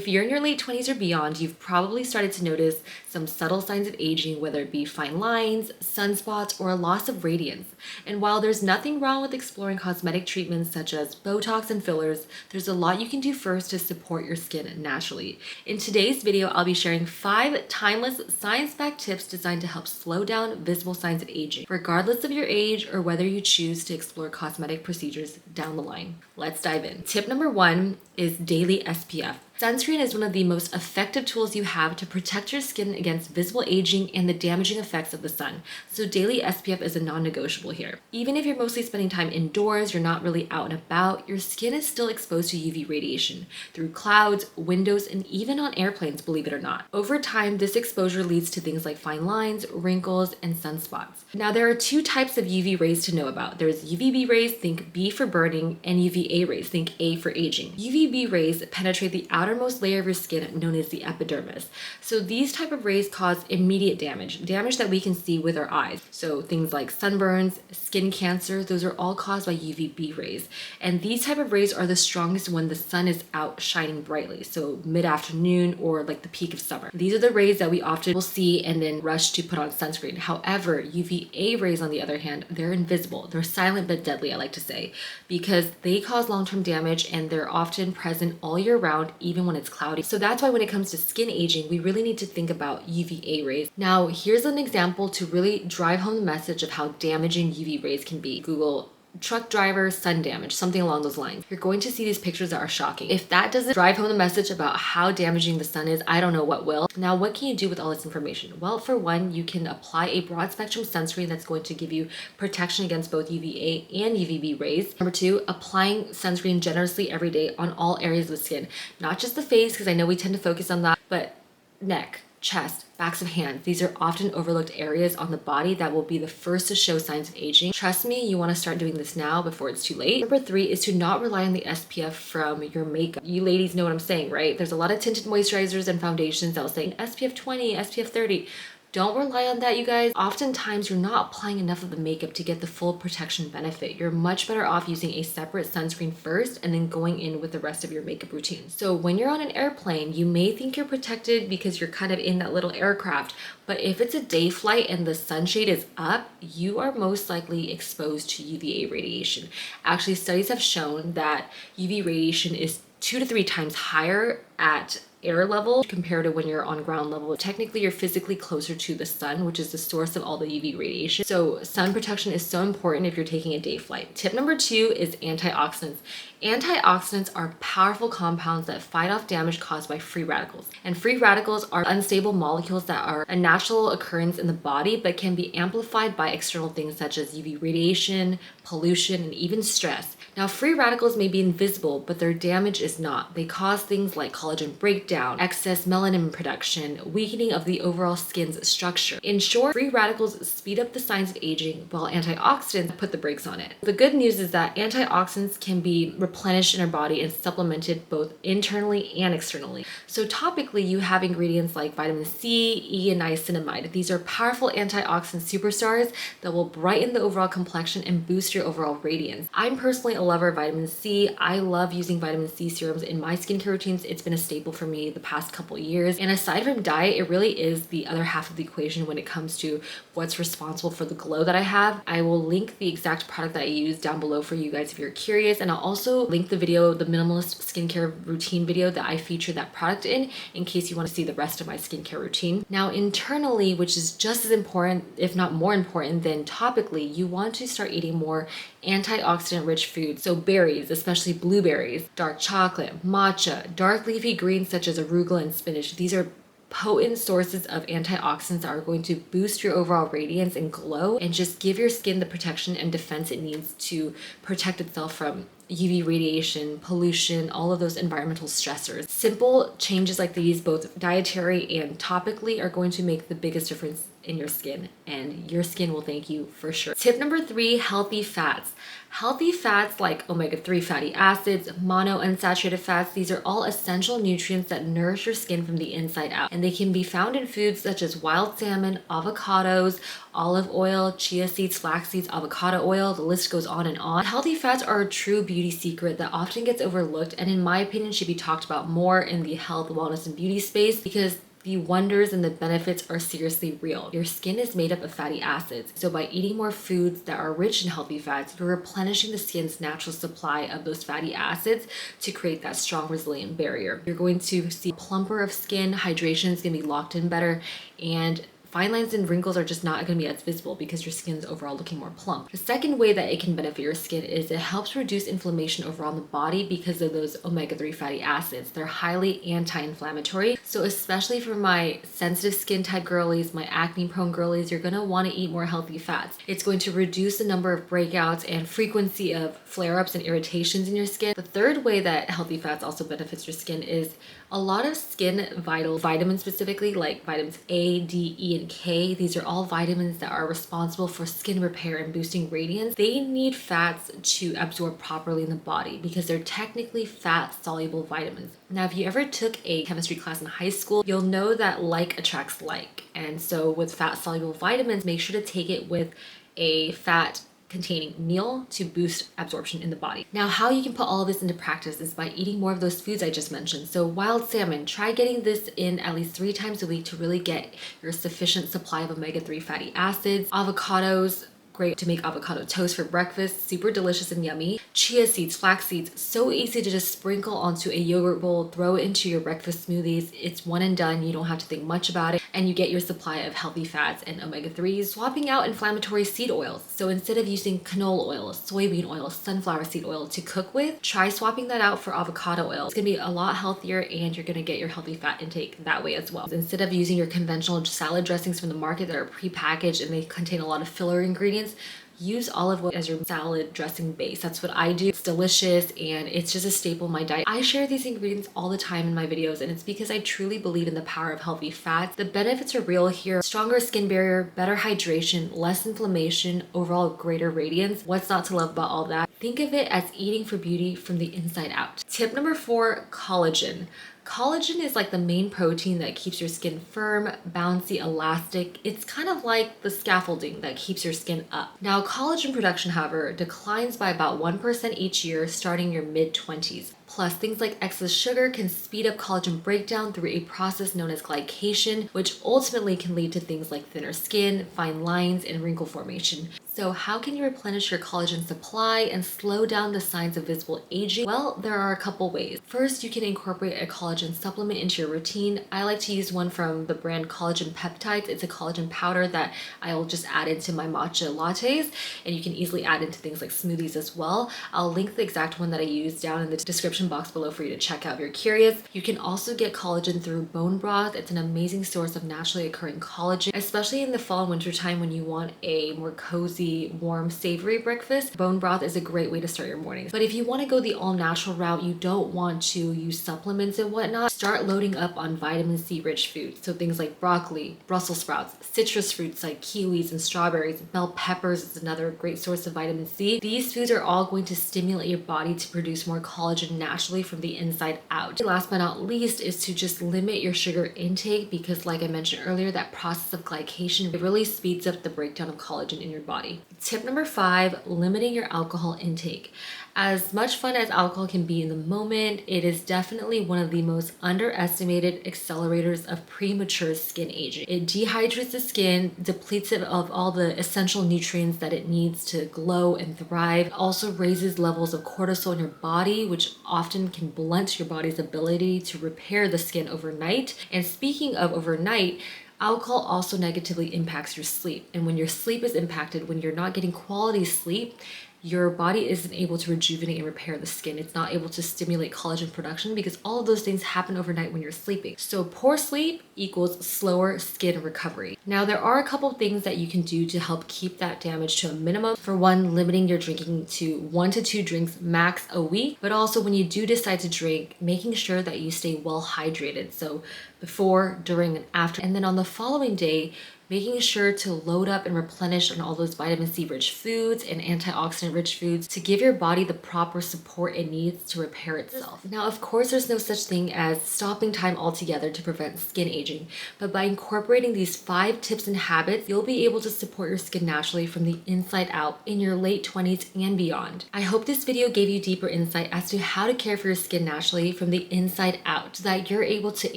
If you're in your late 20s or beyond, you've probably started to notice some subtle signs of aging, whether it be fine lines, sunspots, or a loss of radiance. And while there's nothing wrong with exploring cosmetic treatments such as Botox and fillers, there's a lot you can do first to support your skin naturally. In today's video, I'll be sharing 5 timeless, science-backed tips designed to help slow down visible signs of aging, regardless of your age or whether you choose to explore cosmetic procedures down the line. Let's dive in. Tip number 1 is daily SPF. Sunscreen is one of the most effective tools you have to protect your skin against visible aging and the damaging effects of the sun. So daily SPF is a non-negotiable here. Even if you're mostly spending time indoors, you're not really out and about, your skin is still exposed to UV radiation through clouds, windows, and even on airplanes, believe it or not. Over time, this exposure leads to things like fine lines, wrinkles, and sunspots. Now, there are 2 types of UV rays to know about. There's UVB rays, think B for burning, and UVA rays, think A for aging. UVB rays penetrate the outermost layer of your skin known as the epidermis. So these type of rays cause immediate damage that we can see with our eyes. So things like sunburns, skin cancer, those are all caused by UVB rays. And these type of rays are the strongest when the sun is out shining brightly. So mid-afternoon or like the peak of summer. These are the rays that we often will see and then rush to put on sunscreen. However, UVA rays on the other hand, they're invisible. They're silent but deadly, I like to say, because they cause long-term damage and they're often present all year round, even when it's cloudy. So that's why when it comes to skin aging, we really need to think about UVA rays. Now, here's an example to really drive home the message of how damaging UV rays can be. Google truck driver sun damage, something along those lines. You're going to see these pictures that are shocking. If that doesn't drive home the message about how damaging the sun is, I don't know what will. Now, what can you do with all this information? Well, for one, you can apply a broad spectrum sunscreen that's going to give you protection against both UVA and UVB rays. Number 2, applying sunscreen generously every day on all areas of the skin, not just the face, because I know we tend to focus on that, but neck, chest, backs of hands. These are often overlooked areas on the body that will be the first to show signs of aging. Trust me, you want to start doing this now before it's too late. Number 3 is to not rely on the SPF from your makeup. You ladies know what I'm saying, right? There's a lot of tinted moisturizers and foundations that will say SPF 20, SPF 30. Don't rely on that, you guys. Oftentimes, you're not applying enough of the makeup to get the full protection benefit. You're much better off using a separate sunscreen first and then going in with the rest of your makeup routine. So when you're on an airplane, you may think you're protected because you're kind of in that little aircraft, but if it's a day flight and the sunshade is up, you are most likely exposed to UVA radiation. Actually, studies have shown that UV radiation is 2 to 3 times higher at air level compared to when you're on ground level. Technically, you're physically closer to the sun, which is the source of all the UV radiation. So sun protection is so important if you're taking a day flight. Tip number 2 is antioxidants. Antioxidants are powerful compounds that fight off damage caused by free radicals. And free radicals are unstable molecules that are a natural occurrence in the body, but can be amplified by external things such as UV radiation, pollution, and even stress. Now, free radicals may be invisible, but their damage is not. They cause things like collagen breakdown, excess melanin production, weakening of the overall skin's structure. In short, free radicals speed up the signs of aging, while antioxidants put the brakes on it. The good news is that antioxidants can be replenished in our body and supplemented both internally and externally. So topically, you have ingredients like vitamin C, E, and niacinamide. These are powerful antioxidant superstars that will brighten the overall complexion and boost your overall radiance. I'm personally a lover of vitamin C. I love using vitamin C serums in my skincare routines. It's been a staple for me the past couple years. And aside from diet, it really is the other half of the equation when it comes to what's responsible for the glow that I have. I will link the exact product that I use down below for you guys if you're curious. And I'll also link the video, the minimalist skincare routine video that I feature that product in case you want to see the rest of my skincare routine. Now, internally, which is just as important, if not more important than topically, you want to start eating more antioxidant rich foods. So berries, especially blueberries, dark chocolate, matcha, dark leafy greens such as arugula and spinach. These are potent sources of antioxidants that are going to boost your overall radiance and glow and just give your skin the protection and defense it needs to protect itself from UV radiation, pollution, all of those environmental stressors. Simple changes like these, both dietary and topically, are going to make the biggest difference in your skin, and your skin will thank you for sure. Tip number 3, healthy fats. Healthy fats like omega-3 fatty acids, monounsaturated fats, these are all essential nutrients that nourish your skin from the inside out. And they can be found in foods such as wild salmon, avocados, olive oil, chia seeds, flax seeds, avocado oil, the list goes on and on. Healthy fats are a true beauty secret that often gets overlooked, and in my opinion should be talked about more in the health, wellness, and beauty space, because the wonders and the benefits are seriously real. Your skin is made up of fatty acids. So by eating more foods that are rich in healthy fats, you're replenishing the skin's natural supply of those fatty acids to create that strong, resilient barrier. You're going to see plumper of skin, hydration is going to be locked in better, and fine lines and wrinkles are just not going to be as visible because your skin's overall looking more plump. The second way that it can benefit your skin is it helps reduce inflammation overall in the body because of those omega-3 fatty acids. They're highly anti-inflammatory. So especially for my sensitive skin type girlies, my acne prone girlies, you're going to want to eat more healthy fats. It's going to reduce the number of breakouts and frequency of flare-ups and irritations in your skin. The third way that healthy fats also benefits your skin is a lot of skin vitamins, specifically like vitamins A, D, E, and K. These are all vitamins that are responsible for skin repair and boosting radiance. They need fats to absorb properly in the body because they're technically fat soluble vitamins. Now, if you ever took a chemistry class in high school, you'll know that like attracts like. And so with fat soluble vitamins, make sure to take it with a fat containing meal to boost absorption in the body. Now, how you can put all of this into practice is by eating more of those foods I just mentioned. So wild salmon, try getting this in at least 3 times a week to really get your sufficient supply of omega-3 fatty acids. Avocados, great to make avocado toast for breakfast, super delicious and yummy. Chia seeds, flax seeds, so easy to just sprinkle onto a yogurt bowl, throw it into your breakfast smoothies. It's one and done, you don't have to think much about it, and you get your supply of healthy fats and omega-3s. Swapping out inflammatory seed oils. So instead of using canola oil, soybean oil, sunflower seed oil to cook with, try swapping that out for avocado oil. It's gonna be a lot healthier and you're gonna get your healthy fat intake that way as well. Instead of using your conventional salad dressings from the market that are pre-packaged and they contain a lot of filler ingredients, use olive oil as your salad dressing base. That's what I do. It's delicious and it's just a staple in my diet. I share these ingredients all the time in my videos, and it's because I truly believe in the power of healthy fats. The benefits are real here. Stronger skin barrier, better hydration, less inflammation, overall greater radiance. What's not to love about all that? Think of it as eating for beauty from the inside out. Tip number 4, collagen. Collagen is like the main protein that keeps your skin firm, bouncy, elastic. It's kind of like the scaffolding that keeps your skin up. Now, collagen production, however, declines by about 1% each year starting your mid-20s. Plus, things like excess sugar can speed up collagen breakdown through a process known as glycation, which ultimately can lead to things like thinner skin, fine lines, and wrinkle formation. So how can you replenish your collagen supply and slow down the signs of visible aging? Well, there are a couple ways. First, you can incorporate a collagen supplement into your routine. I like to use one from the brand Collagen Peptides. It's a collagen powder that I'll just add into my matcha lattes, and you can easily add into things like smoothies as well. I'll link the exact one that I use down in the description box below for you to check out if you're curious. You can also get collagen through bone broth. It's an amazing source of naturally occurring collagen, especially in the fall and winter time when you want a more cozy, warm, savory breakfast. Bone broth is a great way to start your mornings. But if you want to go the all natural route, you don't want to use supplements and whatnot, start loading up on vitamin C rich foods. So things like broccoli, Brussels sprouts, citrus fruits like kiwis and strawberries, bell peppers is another great source of vitamin C. These foods are all going to stimulate your body to produce more collagen naturally from the inside out. Last but not least is to just limit your sugar intake, because like I mentioned earlier, that process of glycation, it really speeds up the breakdown of collagen in your body. Tip number 5, limiting your alcohol intake. As much fun as alcohol can be in the moment, it is definitely one of the most underestimated accelerators of premature skin aging. It dehydrates the skin, depletes it of all the essential nutrients that it needs to glow and thrive. It also raises levels of cortisol in your body, which often can blunt your body's ability to repair the skin overnight. And speaking of overnight, alcohol also negatively impacts your sleep. And when your sleep is impacted, when you're not getting quality sleep, your body isn't able to rejuvenate and repair the skin. It's not able to stimulate collagen production because all of those things happen overnight when you're sleeping. So poor sleep equals slower skin recovery. Now, there are a couple of things that you can do to help keep that damage to a minimum. For one, limiting your drinking to 1 to 2 drinks max a week, but also when you do decide to drink, making sure that you stay well hydrated. So before, during, and after. And then on the following day, making sure to load up and replenish on all those vitamin C rich foods and antioxidant rich foods to give your body the proper support it needs to repair itself. Now, of course, there's no such thing as stopping time altogether to prevent skin aging, but by incorporating these 5 tips and habits, you'll be able to support your skin naturally from the inside out in your late 20s and beyond. I hope this video gave you deeper insight as to how to care for your skin naturally from the inside out so that you're able to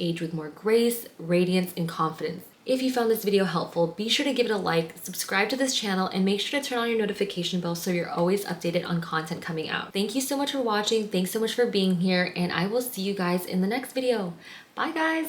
age with more grace, radiance, and confidence. If you found this video helpful, be sure to give it a like, subscribe to this channel, and make sure to turn on your notification bell so you're always updated on content coming out. Thank you so much for watching, thanks so much for being here, and I will see you guys in the next video. Bye guys!